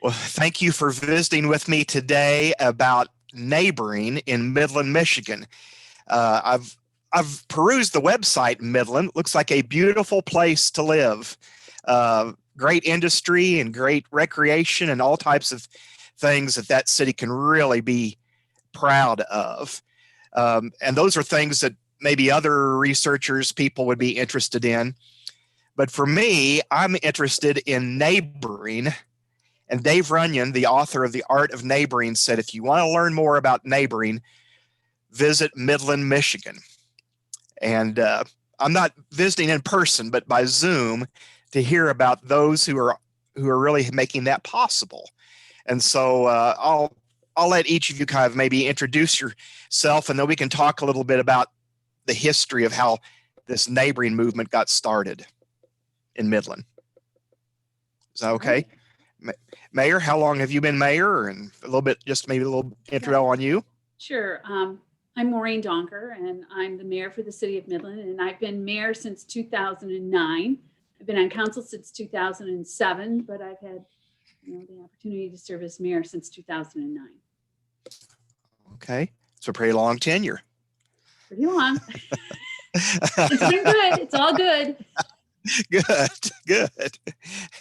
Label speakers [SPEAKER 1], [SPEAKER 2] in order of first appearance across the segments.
[SPEAKER 1] Well, thank you for visiting with me today about neighboring in Midland, Michigan. I've perused the website in Midland. It looks like a beautiful place to live. Great industry and great recreation and all types of things that city can really be proud of. And those are things that maybe other researchers, people would be interested in. But for me, I'm interested in neighboring. And Dave Runyon, the author of The Art of Neighboring, said, if you want to learn more about neighboring, visit Midland, Michigan. And I'm not visiting in person, but by Zoom to hear about those who are really making that possible. And so I'll let each of you kind of maybe introduce yourself, and then we can talk a little bit about the history of how this neighboring movement got started in Midland. Is that okay? Mayor, how long have you been mayor? And a little bit, just maybe a little intro on you.
[SPEAKER 2] Sure. I'm Maureen Donker, and I'm the mayor for the city of Midland, and I've been mayor since 2009. I've been on council since 2007, but I've had the opportunity to serve as mayor since 2009.
[SPEAKER 1] Okay, it's a pretty long tenure.
[SPEAKER 2] Pretty long. It's been good. It's all good.
[SPEAKER 1] Good.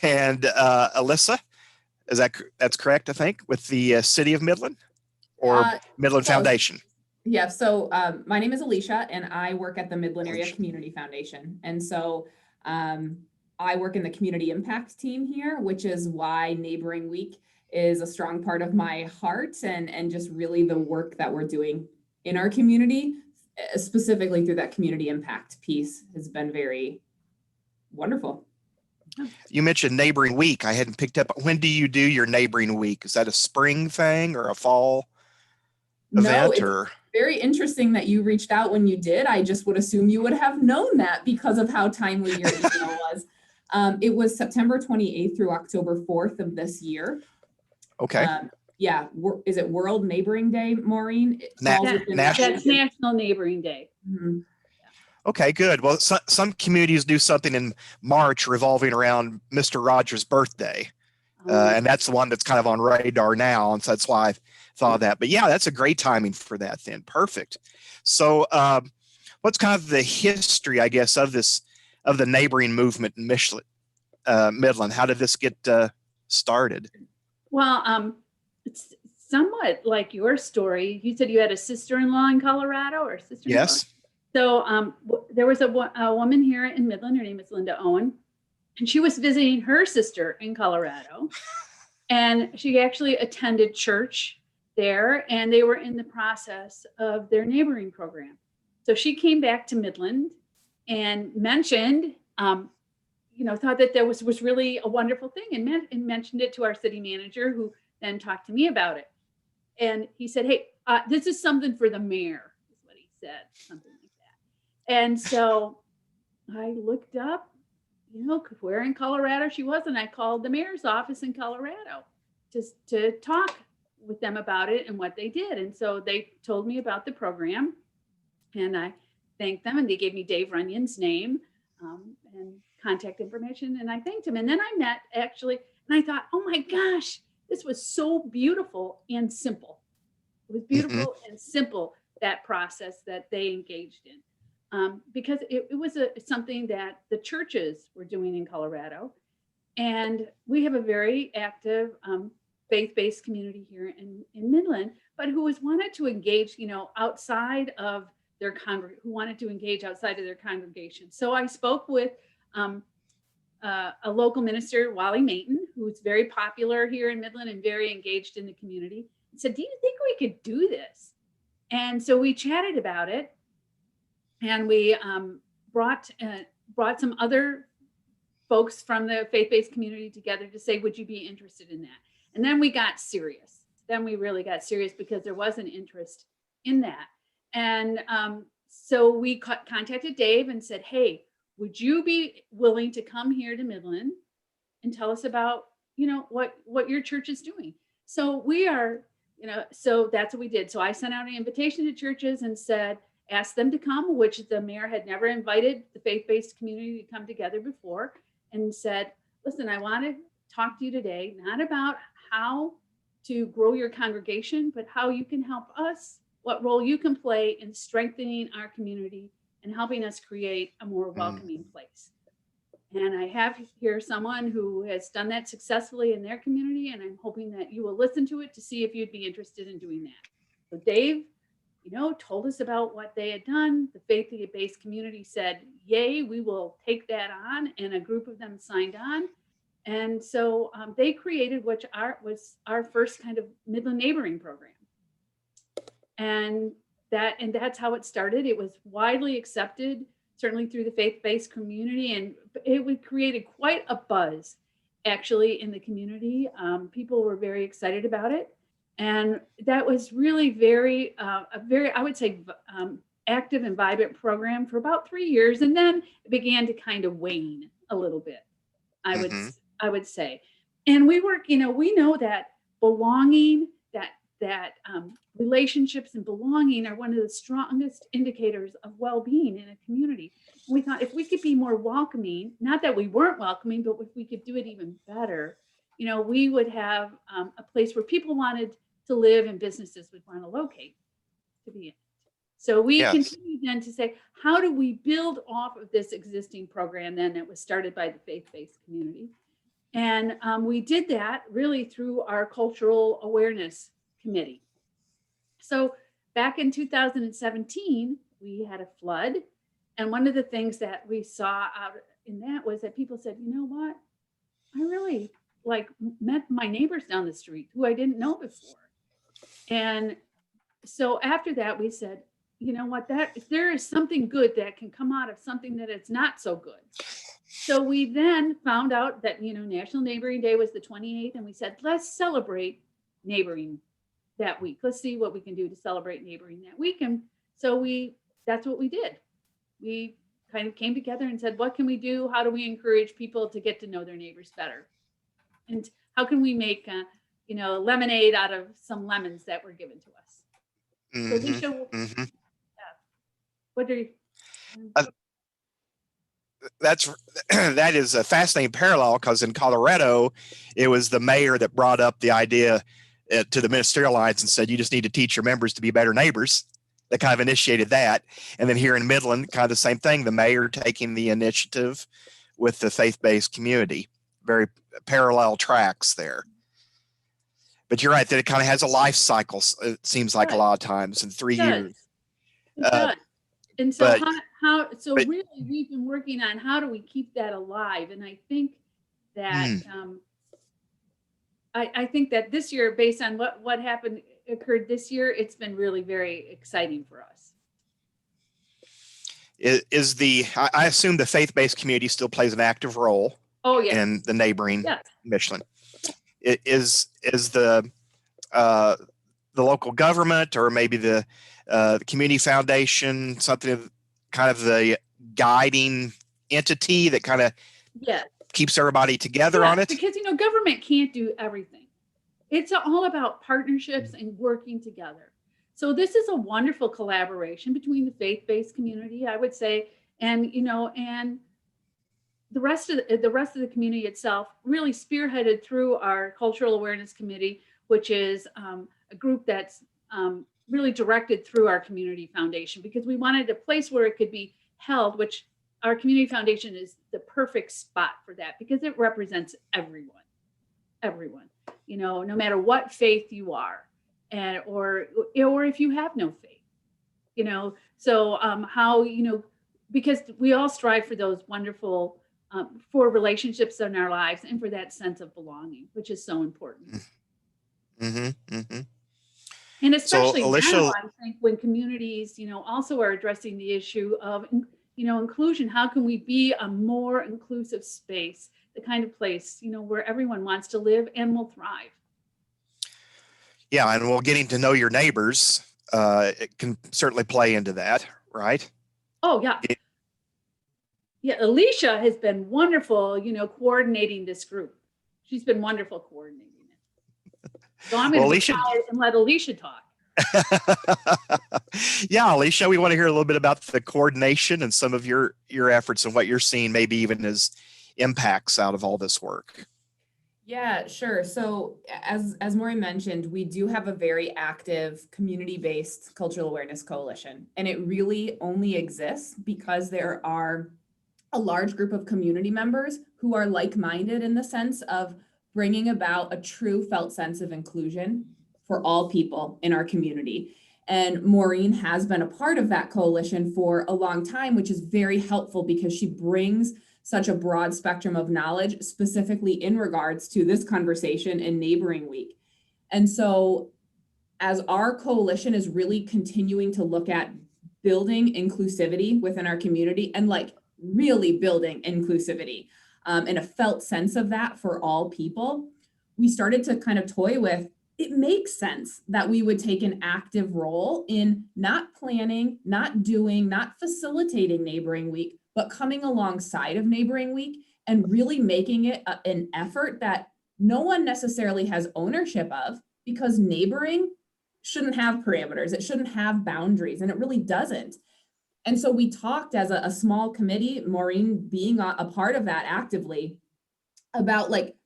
[SPEAKER 1] And Alyssa, that's correct, I think, with the city of Midland or Midland Foundation?
[SPEAKER 3] Yeah, so my name is Alicia, and I work at the Midland Area Community Foundation. And so I work in the community impact team here, which is why Neighboring Week is a strong part of my heart, and just really the work that we're doing in our community, specifically through that community impact piece, has been very wonderful.
[SPEAKER 1] You mentioned Neighboring Week. I hadn't picked up. When do you do your Neighboring Week? Is that a spring thing or a fall event? Or
[SPEAKER 3] very interesting that you reached out when you did. I just would assume you would have known that because of how timely your email was. It was September 28th through October 4th of this year.
[SPEAKER 1] Okay.
[SPEAKER 3] Yeah. Is it World Neighboring Day, Maureen?
[SPEAKER 2] That's National Neighboring Day.
[SPEAKER 3] Mm-hmm.
[SPEAKER 1] Okay, good. Well, some communities do something in March revolving around Mr. Rogers' birthday. And that's the one that's kind of on radar now. And so that's why I thought of that. But yeah, that's a great timing for that then. Perfect. So what's kind of the history, I guess, of the neighboring movement in Midland? How did this get started?
[SPEAKER 2] Well, it's somewhat like your story. You said you had a sister-in-law in Colorado or sister-in-law?
[SPEAKER 1] Yes.
[SPEAKER 2] So there was a woman here in Midland. Her name is Linda Owen, and she was visiting her sister in Colorado. And she actually attended church there, and they were in the process of their neighboring program. So she came back to Midland and mentioned, thought that there was really a wonderful thing, and mentioned it to our city manager, who then talked to me about it. And he said, hey, this is something for the mayor, is what he said, something like that. And so I looked up, where in Colorado she was, and I called the mayor's office in Colorado just to talk with them about it and what they did. And so they told me about the program, and I thanked them, and they gave me Dave Runyon's name and contact information, and I thanked him. And then I met actually, and I thought, oh my gosh, this was so beautiful and simple. It was beautiful and simple, that process that they engaged in. Because it was something that the churches were doing in Colorado. And we have a very active faith-based community here in Midland, but who wanted to engage, outside of their outside of their congregation. So I spoke with a local minister, Wally Mayton, who's very popular here in Midland and very engaged in the community, and said, do you think we could do this? And so we chatted about it. And we brought some other folks from the faith-based community together to say, would you be interested in that? And then we got serious. Then we really got serious because there was an interest in that. And so we contacted Dave and said, hey, would you be willing to come here to Midland and tell us about, what your church is doing? So we are, so that's what we did. So I sent out an invitation to churches and asked them to come, which the mayor had never invited the faith-based community to come together before, and said, listen, I want to talk to you today, not about how to grow your congregation, but how you can help us, what role you can play in strengthening our community and helping us create a more welcoming place. And I have here someone who has done that successfully in their community, and I'm hoping that you will listen to it to see if you'd be interested in doing that. So Dave, told us about what they had done. The faith-based community said, yay, we will take that on, and a group of them signed on. And so they created what was our first kind of Midland neighboring program. And that's how it started. It was widely accepted, certainly through the faith-based community, and it created quite a buzz actually in the community. People were very excited about it. And that was really I would say, active and vibrant program for about 3 years. And then it began to kind of wane a little bit, I would say. And we work, we know that belonging, that relationships and belonging are one of the strongest indicators of well-being in a community. We thought if we could be more welcoming, not that we weren't welcoming, but if we could do it even better, we would have a place where people wanted to live and businesses would want to locate to be in. So we continued then to say, how do we build off of this existing program then that was started by the faith-based community? And we did that really through our cultural awareness committee. So back in 2017, we had a flood. And one of the things that we saw out in that was that people said, you know what? I really met my neighbors down the street who I didn't know before. And so after that, we said, you know what, if there is something good that can come out of something that is not so good. So we then found out that, National Neighboring Day was the 28th. And we said, let's celebrate neighboring that week. Let's see what we can do to celebrate neighboring that week. And so that's what we did. We kind of came together and said, what can we do? How do we encourage people to get to know their neighbors better? And how can we make, lemonade out of some lemons that were given to us? So Alicia, what do you?
[SPEAKER 1] That is a fascinating parallel, because in Colorado, it was the mayor that brought up the idea to the ministerial alliance and said, you just need to teach your members to be better neighbors. That kind of initiated that. And then here in Midland, kind of the same thing, the mayor taking the initiative with the faith-based community. Very parallel tracks there. But you're right that it kind of has a life cycle, it seems like a lot of times, in 3 years.
[SPEAKER 2] It does. And so really we've been working on how do we keep that alive. And I think that I think that this year, based on what occurred this year, it's been really very exciting for us.
[SPEAKER 1] I assume the faith-based community still plays an active role in the neighboring Midland. Is the local government, or maybe the community foundation, something of kind of the guiding entity that kind of keeps everybody together on it?
[SPEAKER 2] Because government can't do everything. It's all about partnerships and working together. So this is a wonderful collaboration between the faith-based community, I would say, and and the rest of the community itself, really spearheaded through our cultural awareness committee, which is a group that's really directed through our community foundation, because we wanted a place where it could be held, which our community foundation is the perfect spot for that, because it represents everyone, no matter what faith you are, and or if you have no faith, so how, because we all strive for those wonderful for relationships in our lives and for that sense of belonging, which is so important. And especially
[SPEAKER 1] Alysia,
[SPEAKER 2] now, I think when communities, also are addressing the issue of, inclusion. How can we be a more inclusive space, the kind of place, where everyone wants to live and will thrive?
[SPEAKER 1] Yeah, and getting to know your neighbors, it can certainly play into that, right?
[SPEAKER 2] Oh, yeah. Yeah, Alicia has been wonderful, coordinating this group. She's been wonderful coordinating it. So I'm going to go and let Alicia talk.
[SPEAKER 1] Yeah, Alicia, we want to hear a little bit about the coordination and some of your efforts and what you're seeing, maybe even as impacts out of all this work.
[SPEAKER 3] Yeah, sure. So as Maureen mentioned, we do have a very active community-based cultural awareness coalition, and it really only exists because there are a large group of community members who are like-minded in the sense of bringing about a true felt sense of inclusion for all people in our community. And Maureen has been a part of that coalition for a long time, which is very helpful because she brings such a broad spectrum of knowledge, specifically in regards to this conversation and Neighboring Week. And so as our coalition is really continuing to look at building inclusivity within our community and like really building inclusivity and a felt sense of that for all people, we started to kind of toy with, it makes sense that we would take an active role in not planning, not doing, not facilitating Neighboring Week, but coming alongside of Neighboring Week and really making it an effort that no one necessarily has ownership of, because neighboring shouldn't have parameters, it shouldn't have boundaries, and it really doesn't. And so we talked as a small committee, Maureen being a part of that actively, about like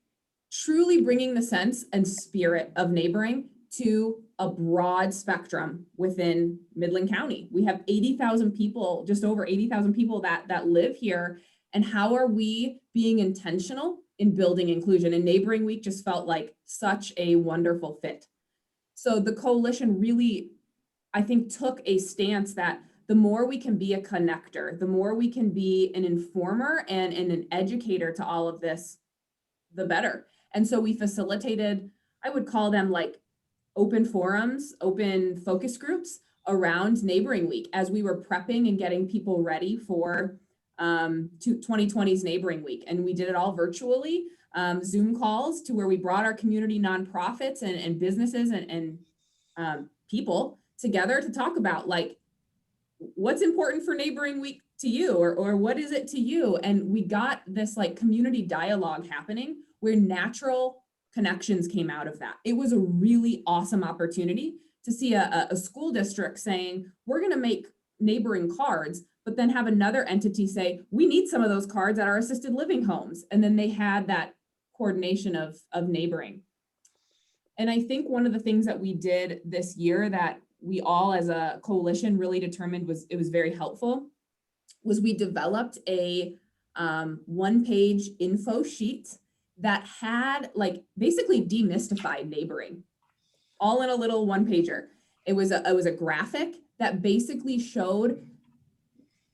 [SPEAKER 3] truly bringing the sense and spirit of neighboring to a broad spectrum within Midland County. We have 80,000 people, just over 80,000 people that live here. And how are we being intentional in building inclusion? And Neighboring Week just felt like such a wonderful fit. So the coalition really, I think, took a stance that the more we can be a connector, the more we can be an informer and an educator to all of this, the better. And so we facilitated, I would call them like open forums, open focus groups around Neighboring Week as we were prepping and getting people ready for 2020's Neighboring Week. And we did it all virtually, Zoom calls to where we brought our community nonprofits and businesses and people together to talk about like, what's important for Neighboring Week to you, or what is it to you? And we got this like community dialogue happening where natural connections came out of that. It was a really awesome opportunity to see a school district saying, we're going to make neighboring cards, but then have another entity say, we need some of those cards at our assisted living homes. And then they had that coordination of neighboring. And I think one of the things that we did this year that we all as a coalition really determined was very helpful was we developed a one-page info sheet that had like basically demystified neighboring all in a little one pager. It was a graphic that basically showed,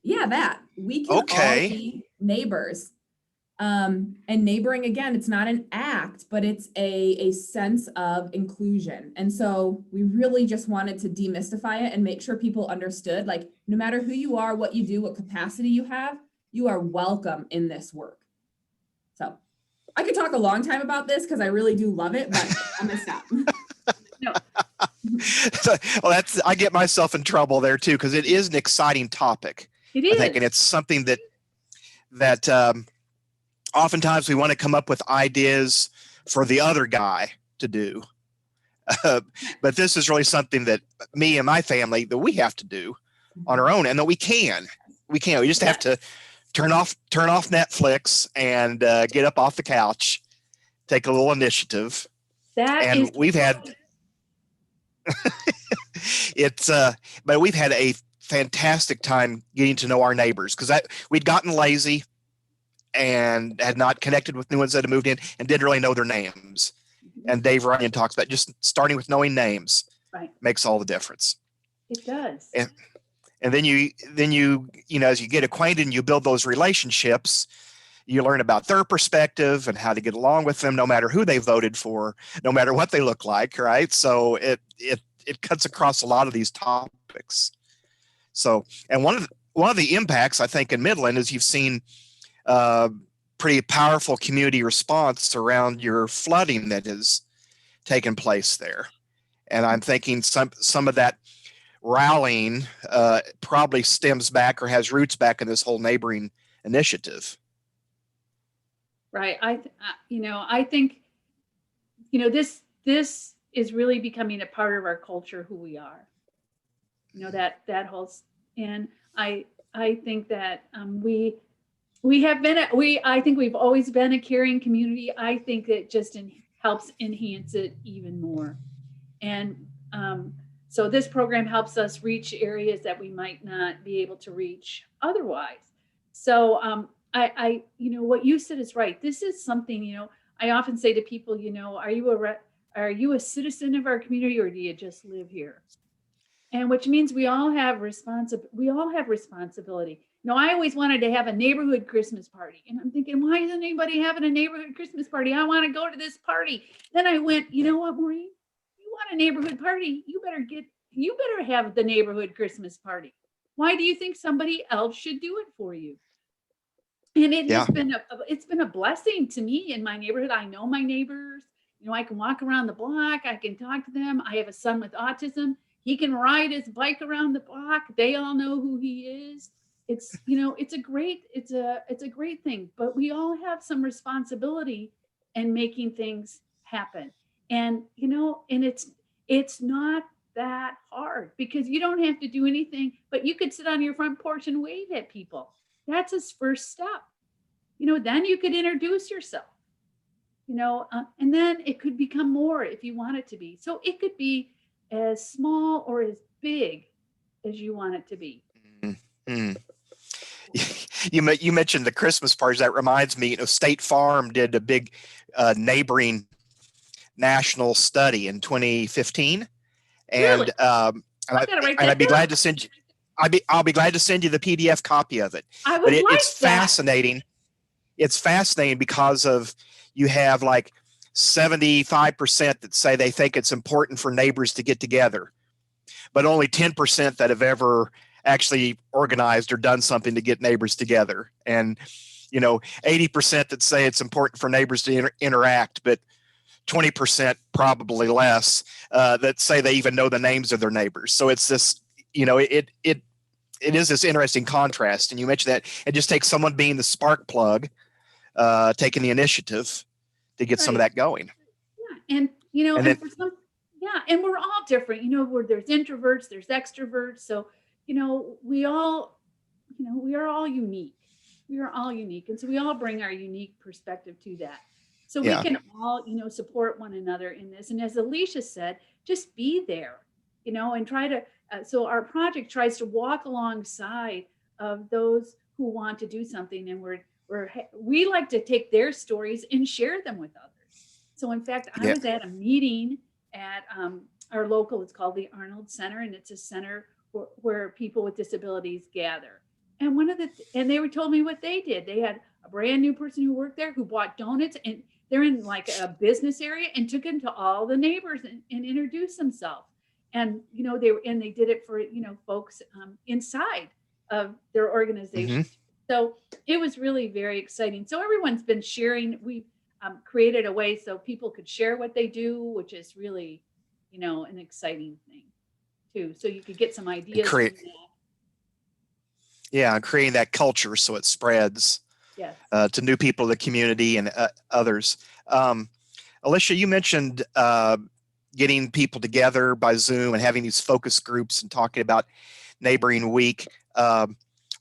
[SPEAKER 3] that we can all be neighbors. And neighboring, again, it's not an act, but it's a sense of inclusion. And so we really just wanted to demystify it and make sure people understood, like, no matter who you are, what you do, what capacity you have, you are welcome in this work. So I could talk a long time about this because I really do love it, but I'm gonna stop.
[SPEAKER 2] No.
[SPEAKER 1] Well, I get myself in trouble there too, because it is an exciting topic.
[SPEAKER 2] It is.
[SPEAKER 1] I think, and it's something that oftentimes we want to come up with ideas for the other guy to do. But this is really something that me and my family, that we have to do on our own, and that we can. We just have to turn off Netflix and get up off the couch, take a little initiative. We've had but we've had a fantastic time getting to know our neighbors, because we'd gotten lazy and had not connected with new ones that had moved in and didn't really know their names. And Dave Runyon talks about just starting with knowing names makes all the difference.
[SPEAKER 2] It does.
[SPEAKER 1] And then you as you get acquainted and you build those relationships, you learn about their perspective and how to get along with them, no matter who they voted for, no matter what they look like, right? So it cuts across a lot of these topics. So, and one of the impacts, I think, in Midland is you've seen pretty powerful community response around your flooding that has taken place there. And I'm thinking some of that rallying probably stems back or has roots back in this whole neighboring initiative.
[SPEAKER 2] Right. I think, this is really becoming a part of our culture, who we are, that whole, and I think that we I think we've always been a caring community. I think it just helps enhance it even more. And so this program helps us reach areas that we might not be able to reach otherwise. So what you said is right. This is something, I often say to people, are you a citizen of our community, or do you just live here? And which means we all have responsibility. I always wanted to have a neighborhood Christmas party, and I'm thinking, why isn't anybody having a neighborhood Christmas party? I want to go to this party. Then I went, you know what, Maureen? You want a neighborhood party? You better have the neighborhood Christmas party. Why do you think somebody else should do it for you? And it's been a blessing to me in my neighborhood. I know my neighbors. I can walk around the block. I can talk to them. I have a son with autism. He can ride his bike around the block. They all know who he is. It's a great thing, but we all have some responsibility in making things happen. And it's not that hard, because you don't have to do anything, but you could sit on your front porch and wave at people. That's his first step. Then you could introduce yourself, and then it could become more if you want it to be. So it could be as small or as big as you want it to be.
[SPEAKER 1] Mm-hmm. You mentioned the Christmas parties. That reminds me, State Farm did a big neighboring national study in 2015, and
[SPEAKER 2] Really?
[SPEAKER 1] I'd be glad to send you. I'll be glad to send you the PDF copy of it.
[SPEAKER 2] I would like
[SPEAKER 1] it's
[SPEAKER 2] that.
[SPEAKER 1] fascinating. It's fascinating because you have like 75% that say they think it's important for neighbors to get together, but only 10% that have ever actually organized or done something to get neighbors together. And 80% that say it's important for neighbors to interact, but 20%, probably less, that say they even know the names of their neighbors. So it's this, it is this interesting contrast. And you mentioned that it just takes someone being the spark plug, taking the initiative to get some of that going.
[SPEAKER 2] Yeah. And for some, and we're all different, where there's introverts, there's extroverts. So, we are all unique. We are all unique. And so we all bring our unique perspective to that. So we can all, support one another in this. And as Alicia said, just be there, and try to, so our project tries to walk alongside of those who want to do something. And we like to take their stories and share them with others. So in fact, I was at a meeting at our local, it's called the Arnold Center, and it's a center where people with disabilities gather. And and they told me what they did. They had a brand new person who worked there who bought donuts, and they're in like a business area, and took them to all the neighbors and introduced themselves. And they did it for folks inside of their organization. Mm-hmm. So it was really very exciting. So everyone's been sharing. We created a way so people could share what they do, which is really an exciting thing too. So you could get some ideas.
[SPEAKER 1] Creating that culture so it spreads to new people in the community and others. Alysia, you mentioned getting people together by Zoom and having these focus groups and talking about Neighboring Week. I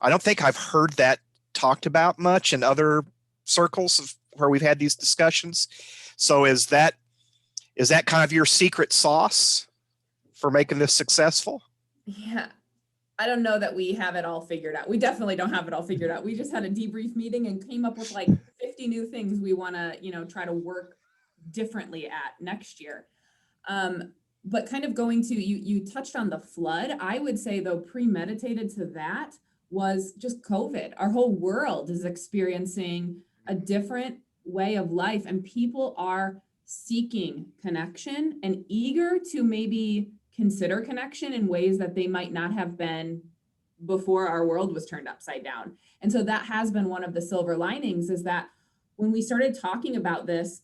[SPEAKER 1] don't think I've heard that talked about much in other circles where we've had these discussions. So is that kind of your secret sauce for making this successful?
[SPEAKER 3] Yeah. I don't know that we have it all figured out. We definitely don't have it all figured out. We just had a debrief meeting and came up with like 50 new things we want to, try to work differently at next year. But kind of going to, you touched on the flood. I would say though, premeditated to that was just COVID. Our whole world is experiencing a different way of life, and people are seeking connection and eager to maybe consider connection in ways that they might not have been before our world was turned upside down. And so that has been one of the silver linings, is that when we started talking about this,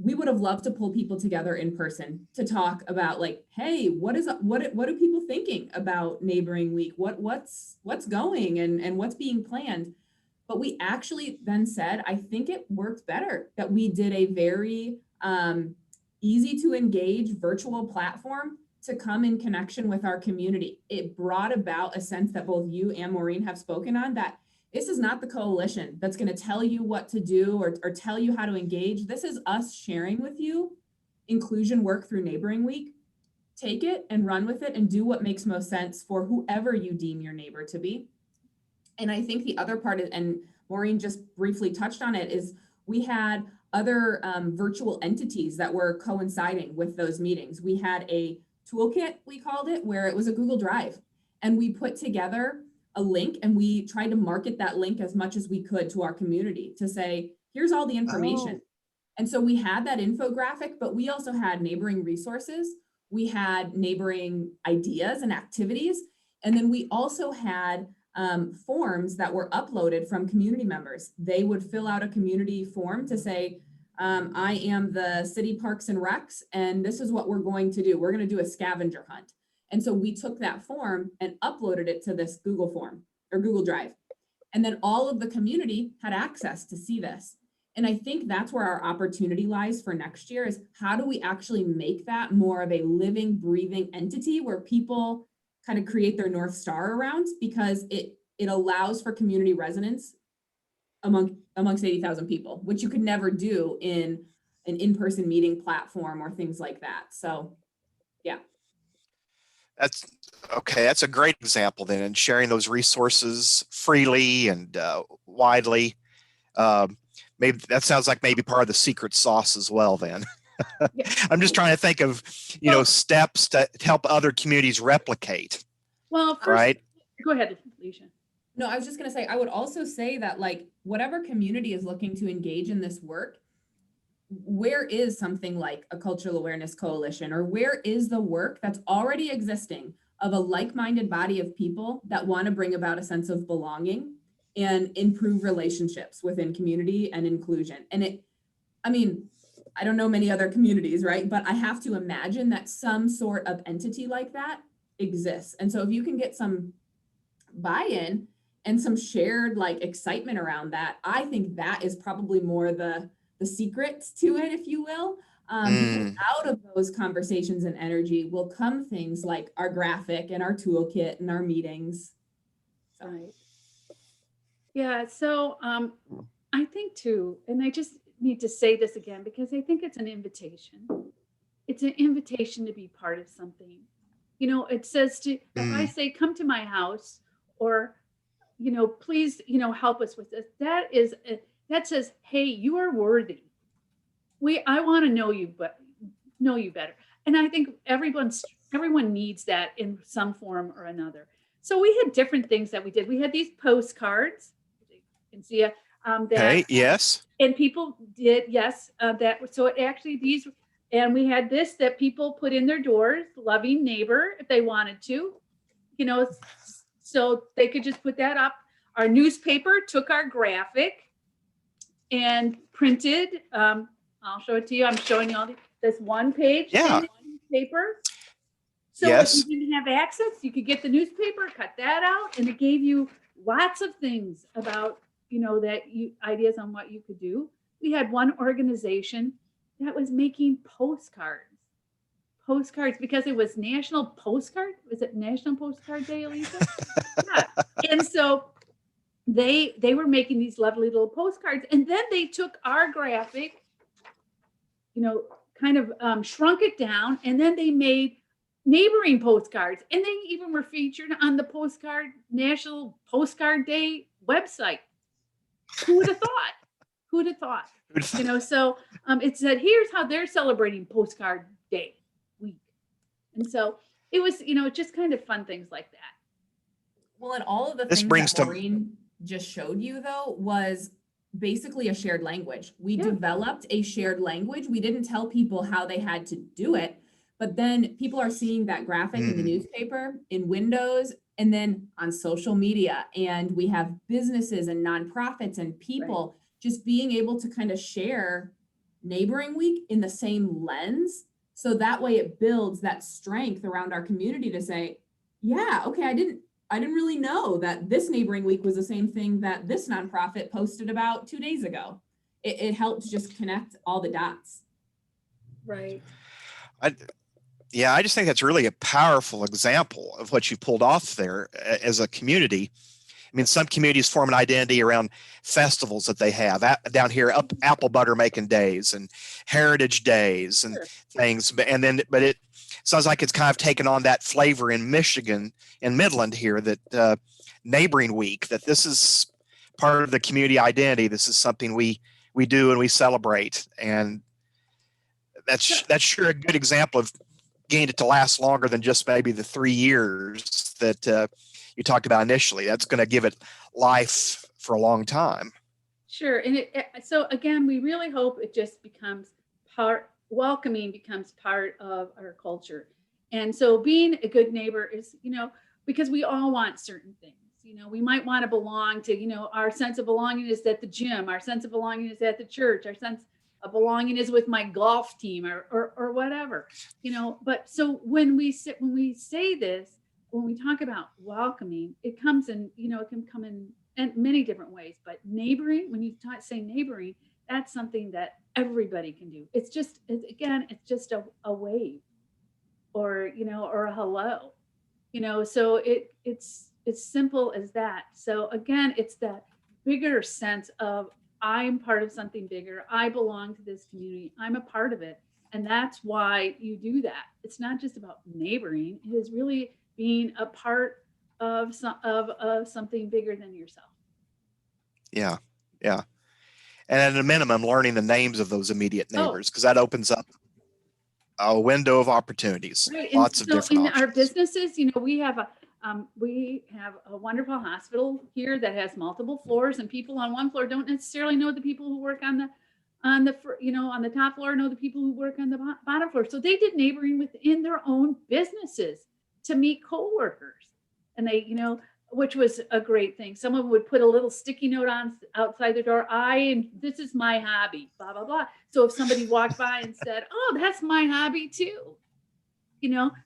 [SPEAKER 3] we would have loved to pull people together in person to talk about like, hey, what are people thinking about Neighboring Week? What's going and what's being planned? But we actually then said, I think it worked better that we did a very easy to engage virtual platform to come in connection with our community. It brought about a sense that both you and Maureen have spoken on, that This is not the coalition that's going to tell you what to do or tell you how to engage. This is us sharing with you inclusion work through Neighboring Week. Take it and run with it and do what makes most sense for whoever you deem your neighbor to be. And I think the other part is, and Maureen just briefly touched on it, is we had other virtual entities that were coinciding with those meetings. We had a toolkit, we called it, where it was a Google Drive. And we put together a link and we tried to market that link as much as we could to our community to say, here's all the information. And so we had that infographic, but we also had neighboring resources. We had neighboring ideas and activities. And then we also had forms that were uploaded from community members. They would fill out a community form to say, I am the city parks and recs, and this is what we're going to do. We're going to do a scavenger hunt. And so we took that form and uploaded it to this Google form or Google Drive. And then all of the community had access to see this. And I think that's where our opportunity lies for next year, is how do we actually make that more of a living, breathing entity where people kind of create their North Star around, because it allows for community resonance amongst 80,000 people, which you could never do in an in-person meeting platform or things like that. So, yeah.
[SPEAKER 1] That's okay. That's a great example then, and sharing those resources freely and widely. Maybe that sounds like maybe part of the secret sauce as well then.
[SPEAKER 2] Yeah.
[SPEAKER 1] I'm just trying to think of, steps to help other communities replicate.
[SPEAKER 2] Well, first,
[SPEAKER 1] right.
[SPEAKER 2] Go ahead, Alicia.
[SPEAKER 3] No, I was just going to say, I would also say that, like, whatever community is looking to engage in this work, where is something like a cultural awareness coalition, or where is the work that's already existing of a like-minded body of people that want to bring about a sense of belonging and improve relationships within community and inclusion? And I don't know many other communities, right? But I have to imagine that some sort of entity like that exists. And so if you can get some buy-in and some shared like excitement around that, I think that is probably more the secret to it, if you will. Because out of those conversations and energy will come things like our graphic and our toolkit and our meetings. So.
[SPEAKER 2] Right. Yeah, so I think too, and I just need to say this again, because I think it's an invitation. It's an invitation to be part of something. It says if I say, come to my house, or, please, help us with this, that says, hey, you are worthy. I want to know you, but know you better. And I think everyone needs that in some form or another. So we had different things that we did. We had these postcards. You can see it.
[SPEAKER 1] Okay. Yes.
[SPEAKER 2] And people did, yes. So it actually and we had this that people put in their doors, loving neighbor, if they wanted to, so they could just put that up. Our newspaper took our graphic and printed. I'll show it to you. I'm showing you all this one page in the newspaper. So if you didn't have access, you could get the newspaper, cut that out, and it gave you lots of things about, ideas on what you could do. We had one organization that was making postcards because it was National Postcard. Was it National Postcard Day, Elisa? Yeah. And so they were making these lovely little postcards, and then they took our graphic, kind of shrunk it down, and then they made neighboring postcards, and they even were featured on the National Postcard Day website. Who would have thought? Who'd have thought? So it said, here's how they're celebrating Postcard Day week. And so it was, just kind of fun things like that.
[SPEAKER 3] Well, and all of the things that Maureen just showed you, though, was basically a shared language. We developed a shared language. We didn't tell people how they had to do it, but then people are seeing that graphic in the newspaper, in windows, and then on social media. And we have businesses and nonprofits and people just being able to kind of share Neighboring Week in the same lens. So that way it builds that strength around our community to say, yeah, okay, I didn't really know that this Neighboring Week was the same thing that this nonprofit posted about 2 days ago. It helps just connect all the dots.
[SPEAKER 2] Right.
[SPEAKER 1] I just think that's really a powerful example of what you pulled off there as a community. I mean, some communities form an identity around festivals that they have down here, up apple butter making days and heritage days and things. But it sounds like it's kind of taken on that flavor in Michigan, in Midland here, that neighboring week, that this is part of the community identity. This is something we do and we celebrate. And that's sure a good example of getting it to last longer than just maybe the 3 years that you talked about initially. That's going to give it life for a long time.
[SPEAKER 2] Sure. And so again, we really hope it just becomes welcoming becomes part of our culture. And so being a good neighbor is, because we all want certain things. We might want to belong to, our sense of belonging is at the gym, our sense of belonging is at the church, our sense of belonging is with my golf team or whatever, but so when we say this, when we talk about welcoming, it comes in, it can come in many different ways, but neighboring, when you say neighboring, that's something that everybody can do. It's just a wave or, or a hello, so it's simple as that. So again, it's that bigger sense of I'm part of something bigger. I belong to this community. I'm a part of it. And that's why you do that. It's not just about neighboring. It is really being a part of something bigger than yourself.
[SPEAKER 1] Yeah. And at a minimum, learning the names of those immediate neighbors, because that opens up a window of opportunities.
[SPEAKER 2] Right.
[SPEAKER 1] Lots of different options.
[SPEAKER 2] In our businesses, we have a wonderful hospital here that has multiple floors, and people on one floor don't necessarily know the people who work on the top floor, know the people who work on the bottom floor. So they did neighboring within their own businesses to meet coworkers, and they, which was a great thing. Someone would put a little sticky note on outside the door. This is my hobby, blah, blah, blah. So if somebody walked by and said, oh, that's my hobby too,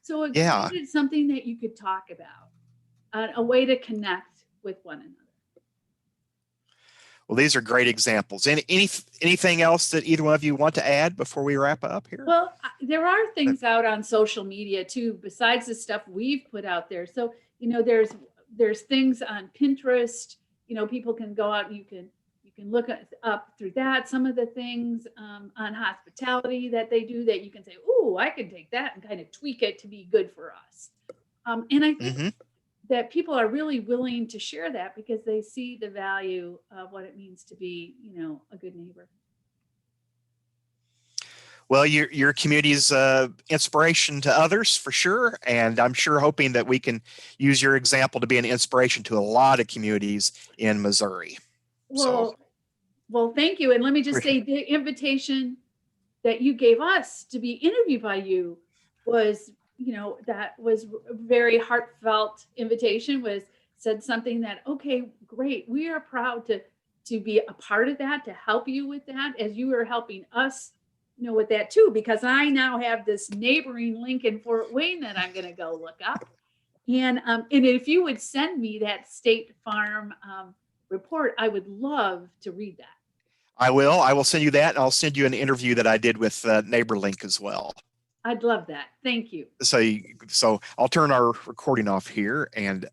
[SPEAKER 2] so it created something that you could talk about, a way to connect with one another.
[SPEAKER 1] Well, these are great examples. Anything else that either one of you want to add before we wrap up here?
[SPEAKER 2] Well, there are things out on social media too, besides the stuff we've put out there. So, there's things on Pinterest, people can go out and you can look up through that. Some of the things on hospitality that they do that you can say, oh, I can take that and kind of tweak it to be good for us. And I think that people are really willing to share that because they see the value of what it means to be, a good neighbor.
[SPEAKER 1] Well, your community's inspiration to others for sure. And I'm sure hoping that we can use your example to be an inspiration to a lot of communities in Missouri.
[SPEAKER 2] Well, thank you. And let me just say the invitation that you gave us to be interviewed by you was, that was a very heartfelt invitation, said something that, okay, great. We are proud to be a part of that, to help you with that as you are helping us, with that too, because I now have this neighboring link in Fort Wayne that I'm going to go look up. And if you would send me that State Farm report, I would love to read that.
[SPEAKER 1] I will send you that. And I'll send you an interview that I did with NeighborLink as well.
[SPEAKER 2] I'd love that. Thank you.
[SPEAKER 1] So I'll turn our recording off here and